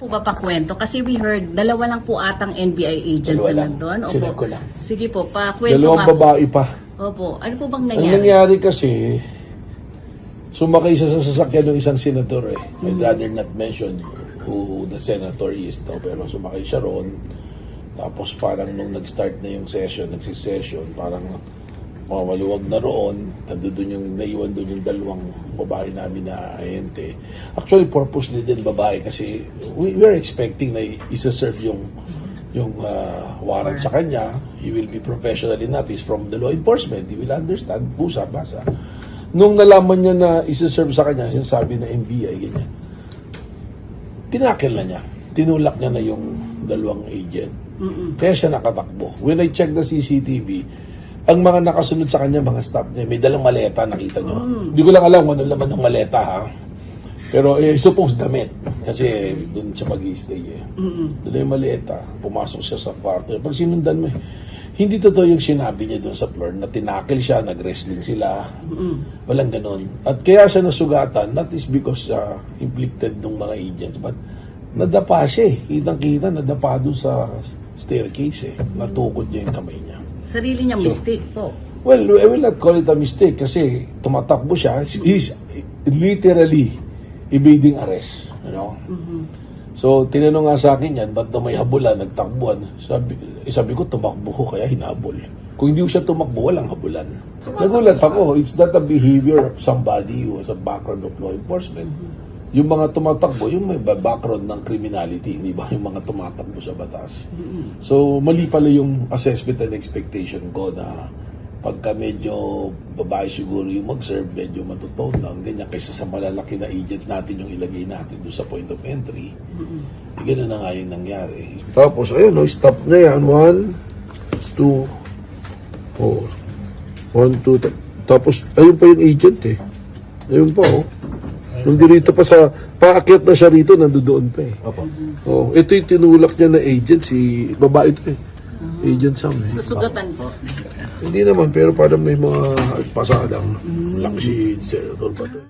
po ba pakwento? Kasi we heard, dalawa lang po atang NBI agents na nandun. Sinag ko lang. Sige po, pakwento Dalawang nga po. babae pa. Opo. Ano po bang Ang nangyari? nangyari kasi, sumakay siya sa sasakyan ng isang senador eh. I'd rather not mention who the senator is, no? Pero sumakay siya roon. Tapos parang nung nag-start na yung session, nagsisession, parang maluwag na roon. Naiwan doon yung dalawang babae namin na ahente. Actually, purposely din babae kasi we were expecting na isa-serve yung warrant sa kanya. He will be professional enough. He's from the law enforcement. He will understand. Busa, basa. Nung nalaman niya na isa-serve sa kanya, sinasabi na NBI, ganyan. Tinakil na niya. Tinulak niya na yung dalawang agent. Kaya siya nakatakbo. When I checked the CCTV, ang mga nakasunod sa kanya, mga staff niya, may dalang maleta, nakita niyo. Hindi ko lang alam ano laman ng maleta, ha? Pero suppose damit. Kasi doon siya mag-i-stay eh. Dala yung maleta, pumasok siya sa kwarto. Pag sinundan mo hindi totoo yung sinabi niya doon sa floor na tinakil siya, nag-wrestling sila. Walang ganon. At kaya siya nasugatan, not is because inflicted ng mga agents, but nadapa siya eh. Kitang-kita, nadapa doon sa staircase eh. Natukod niya yung kamay niya. Sarili niya mistake po. Well, I will not call it a mistake kasi tumatakbo siya. He's literally evading arrest. You know? So, tinanong nga sa akin yan, ba't na may habulan, nagtakbuhan? Sabi ko, tumakbo ko, kaya hinabol. Kung hindi ko siya tumakbo, walang habulan. Nagulat ako, it's not a behavior of somebody who has a background of law enforcement. Yung mga tumatakbo, yung may background ng criminality, di ba? Yung mga tumatakbo sa batas. So, mali pala yung assessment and expectation ko na pagka medyo babae siguro yung mag-serve, medyo matutone lang, ganyan, kaysa sa malalaki na agent natin yung ilagay natin doon sa point of entry. Ganun na nga yung nangyari. Tapos, ayun, stop na yan. 1, 2, 4. 1, 2, tapos, ayun pa yung agent eh. Ayun pa, oh. Nung dirito pa sa, paakyat na siya rito, nandoon pa eh. Oh, ito yung tinulak niya na agent, si babae ito eh. Agent Sam eh. Susugatan po. Hindi naman, pero parang may mga pasadang laki si Senator Bato.